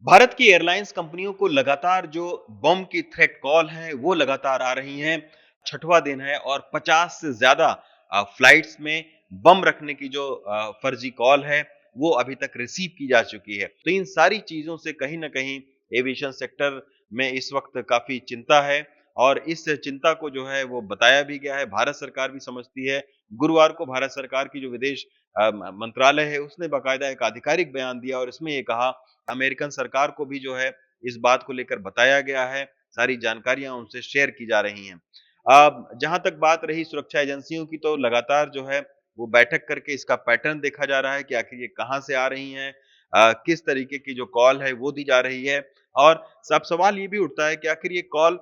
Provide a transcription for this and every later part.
भारत की एयरलाइंस कंपनियों को लगातार जो बम की थ्रेट कॉल है, वो लगातार आ रही हैं। छठवां दिन है और 50 से ज़्यादा फ्लाइट्स में बम रखने की जो फर्जी कॉल है, वो अभी तक रिसीव की जा चुकी है। तो इन सारी चीज़ों से कहीं न कहीं एविएशन सेक्टर में इस वक़्त काफ़ी चिंता है और इस चिंता को जो है वो बताया भी गया है, भारत सरकार भी समझती है। गुरुवार को भारत सरकार की जो विदेश मंत्रालय है, उसने बाकायदा एक आधिकारिक बयान दिया और इसमें ये कहा अमेरिकन सरकार को भी जो है इस बात को लेकर बताया गया है, सारी जानकारियाँ उनसे शेयर की जा रही हैं। जहाँ तक बात रही सुरक्षा एजेंसियों की तो लगातार जो है वो बैठक करके इसका पैटर्न देखा जा रहा है कि आखिर ये कहाँ से आ रही हैं, किस तरीके की जो कॉल है वो दी जा रही है और सब सवाल ये भी उठता है कि आखिर ये कॉल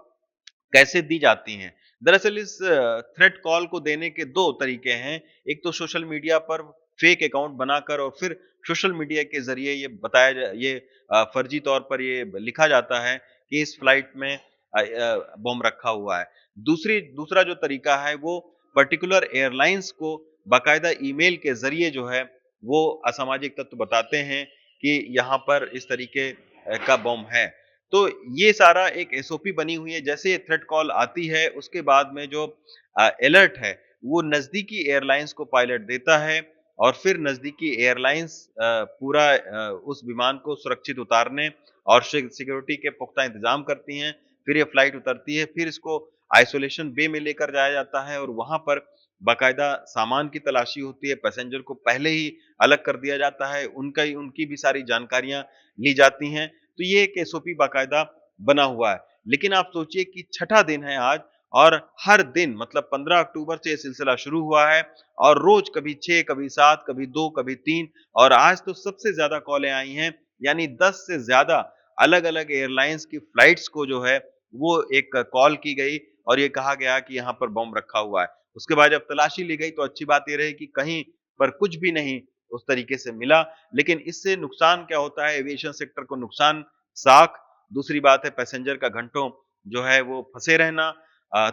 कैसे दी जाती हैं। दरअसल इस थ्रेट कॉल को देने के 2 तरीके हैं। एक तो सोशल मीडिया पर फेक अकाउंट बनाकर और फिर सोशल मीडिया के ज़रिए ये फर्जी तौर पर ये लिखा जाता है कि इस फ्लाइट में बम रखा हुआ है। दूसरा जो तरीका है वो पर्टिकुलर एयरलाइन्स को बाकायदा ईमेल के ज़रिए जो है वो असामाजिक तत्व बताते हैं कि यहाँ पर इस तरीके का बम है। तो ये सारा एक एसओपी बनी हुई है, जैसे ये थ्रेट कॉल आती है, उसके बाद में जो अलर्ट है, वो नज़दीकी एयरलाइन्स को पायलट देता है और फिर नज़दीकी एयरलाइन्स पूरा उस विमान को सुरक्षित उतारने और सिक्योरिटी के पुख्ता इंतज़ाम करती हैं। फिर ये फ्लाइट उतरती है, फिर इसको आइसोलेशन बे में लेकर जाया जाता है और वहाँ पर बाकायदा सामान की तलाशी होती है, पैसेंजर को पहले ही अलग कर दिया जाता है, उनकी भी सारी जानकारियाँ ली जाती हैं। तो ये एक एसओपी बाकायदा बना हुआ है। लेकिन आप सोचिए कि छठा दिन है आज और हर दिन मतलब 15 अक्टूबर से ये सिलसिला शुरू हुआ है और रोज़ कभी 6, कभी 7, कभी 2, कभी 3 और आज तो सबसे ज़्यादा कॉलें आई हैं, यानी 10 से ज़्यादा अलग-अलग एयरलाइन्स की फ्लाइट्स को जो है, वो एक कॉल की गई और ये कहा गया कि यहाँ पर बम रखा हुआ है। उसके बाद जब तलाशी ली गई तो अच्छी बात ये रही कि कहीं पर कुछ भी नहीं उस तरीके से मिला, लेकिन इससे नुकसान क्या होता है एविएशन सेक्टर को नुकसान साख, दूसरी बात है पैसेंजर का घंटों जो है वो फँसे रहना।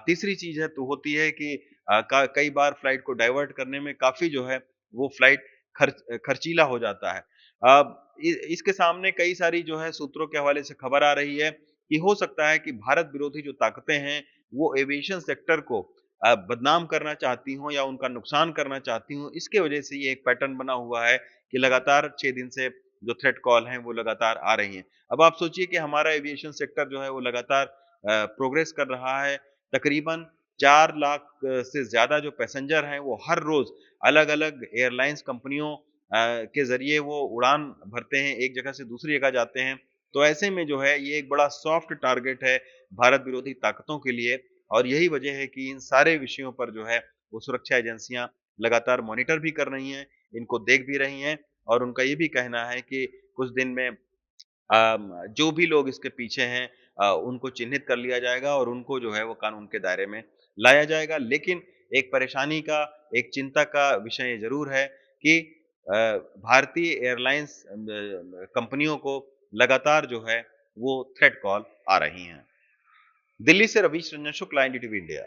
तीसरी चीज़ है तो होती है कि कई बार फ्लाइट को डाइवर्ट करने में काफ़ी जो है वो फ्लाइट खर्चीला हो जाता है। इसके सामने कई सारी जो है सूत्रों के हवाले से खबर आ रही है कि हो सकता है कि भारत विरोधी जो ताकतें हैं, वो एविएशन सेक्टर को बदनाम करना चाहती हों या उनका नुकसान करना चाहती हों, इसके वजह से ये एक पैटर्न बना हुआ है कि लगातार 6 दिन से जो थ्रेट कॉल हैं, वो लगातार आ रही हैं। अब आप सोचिए कि हमारा एविएशन सेक्टर जो है वो लगातार प्रोग्रेस कर रहा है। तकरीबन 4 लाख से ज़्यादा जो पैसेंजर हैं वो हर रोज़ अलग-अलग एयरलाइन्स कंपनियों के ज़रिए वो उड़ान भरते हैं, एक जगह से दूसरी जगह जाते हैं। तो ऐसे में जो है ये एक बड़ा सॉफ्ट टारगेट है भारत विरोधी ताकतों के लिए और यही वजह है कि इन सारे विषयों पर जो है वो सुरक्षा एजेंसियाँ लगातार मॉनिटर भी कर रही हैं, इनको देख भी रही हैं और उनका ये भी कहना है कि कुछ दिन में जो भी लोग इसके पीछे हैं उनको चिन्हित कर लिया जाएगा और उनको जो है वो कानून के दायरे में लाया जाएगा। लेकिन एक परेशानी का, एक चिंता का विषय ये ज़रूर है कि भारतीय एयरलाइन्स कंपनियों को लगातार जो है वो थ्रेट कॉल आ रही हैं। दिल्ली से रवीश रंजन शुक्ला, एनडीटीवी इंडिया।